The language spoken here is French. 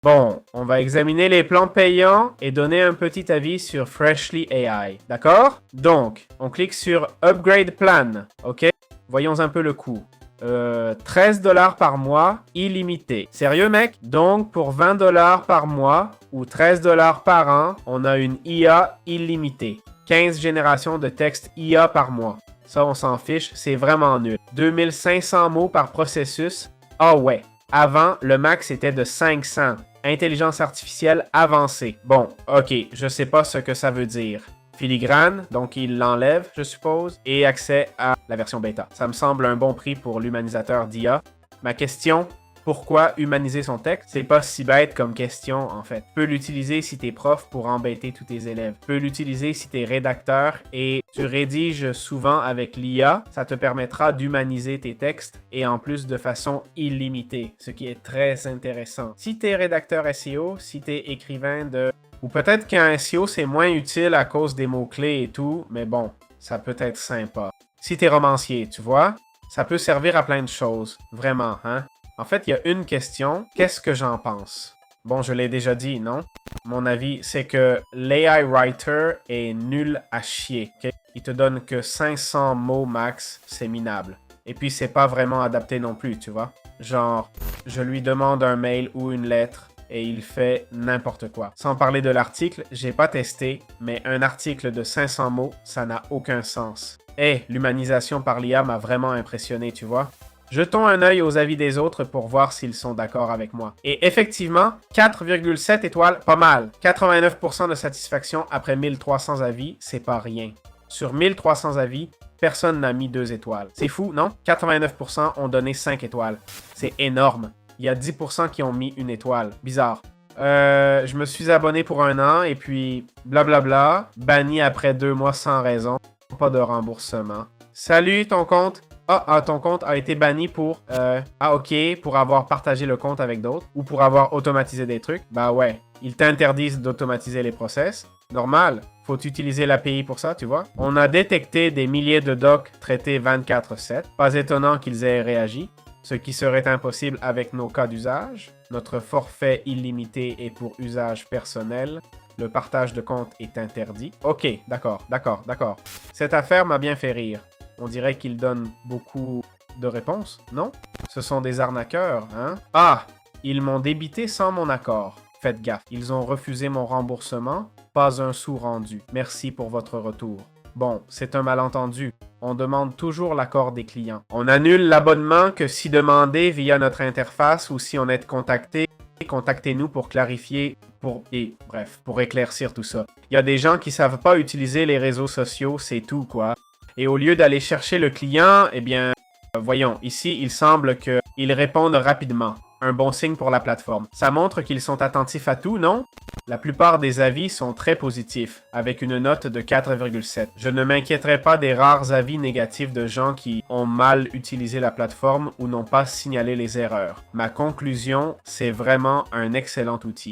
Bon, on va examiner les plans payants et donner un petit avis sur Freshly AI. D'accord? Donc, on clique sur Upgrade Plan. OK? Voyons un peu le coût. 13 $ par mois, illimité. Sérieux, mec? Donc, pour 20 $ par mois ou 13 $ par an, on a une IA illimitée. 15 générations de texte IA par mois. Ça, on s'en fiche, c'est vraiment nul. 2500 mots par processus. Ah ouais. Avant, le max était de 500. Intelligence artificielle avancée. Bon, ok, je sais pas ce que ça veut dire. Filigrane, donc il l'enlève, je suppose, et accès à la version bêta. Ça me semble un bon prix pour l'humanisateur d'IA. Ma question, pourquoi humaniser son texte? C'est pas si bête comme question, en fait. Tu peux l'utiliser si t'es prof pour embêter tous tes élèves. Tu peux l'utiliser si t'es rédacteur et tu rédiges souvent avec l'IA. Ça te permettra d'humaniser tes textes et en plus de façon illimitée, ce qui est très intéressant. Si t'es rédacteur SEO, si t'es écrivain de... Ou peut-être qu'un SEO, c'est moins utile à cause des mots-clés et tout, mais bon, ça peut être sympa. Si t'es romancier, tu vois, ça peut servir à plein de choses. Vraiment, hein? En fait, il y a une question. Qu'est-ce que j'en pense? Bon, je l'ai déjà dit, non? Mon avis, c'est que l'AI Writer est nul à chier. Okay? Il te donne que 500 mots max, c'est minable. Et puis, c'est pas vraiment adapté non plus, tu vois? Genre, je lui demande un mail ou une lettre et il fait n'importe quoi. Sans parler de l'article, j'ai pas testé, mais un article de 500 mots, ça n'a aucun sens. Hey, l'humanisation par l'IA m'a vraiment impressionné, tu vois? Jetons un œil aux avis des autres pour voir s'ils sont d'accord avec moi. Et effectivement, 4,7 étoiles, pas mal. 89% de satisfaction après 1300 avis, c'est pas rien. Sur 1300 avis, personne n'a mis 2 étoiles. C'est fou, non? 89% ont donné 5 étoiles. C'est énorme. Il y a 10% qui ont mis 1 étoile. Bizarre. Je me suis abonné pour 1 an et puis blablabla, banni après 2 mois sans raison. Pas de remboursement. Salut, ton compte. Ton compte a été banni pour... ok, pour avoir partagé le compte avec d'autres ou pour avoir automatisé des trucs. Bah ouais, ils t'interdisent d'automatiser les process. Normal, faut utiliser l'API pour ça, tu vois. On a détecté des milliers de docs traités 24/7. Pas étonnant qu'ils aient réagi, ce qui serait impossible avec nos cas d'usage. Notre forfait illimité est pour usage personnel. Le partage de compte est interdit. Ok, d'accord. Cette affaire m'a bien fait rire. On dirait qu'ils donnent beaucoup de réponses, non? Ce sont des arnaqueurs, hein? Ah! Ils m'ont débité sans mon accord. Faites gaffe. Ils ont refusé mon remboursement. Pas un sou rendu. Merci pour votre retour. Bon, c'est un malentendu. On demande toujours l'accord des clients. On annule l'abonnement que si demandé via notre interface ou si on est contacté. Contactez-nous pour clarifier, pour éclaircir tout ça. Il y a des gens qui savent pas utiliser les réseaux sociaux, c'est tout, quoi. Et au lieu d'aller chercher le client, eh bien, voyons, ici, il semble qu'ils répondent rapidement. Un bon signe pour la plateforme. Ça montre qu'ils sont attentifs à tout, non? La plupart des avis sont très positifs, avec une note de 4,7. Je ne m'inquiéterai pas des rares avis négatifs de gens qui ont mal utilisé la plateforme ou n'ont pas signalé les erreurs. Ma conclusion, c'est vraiment un excellent outil.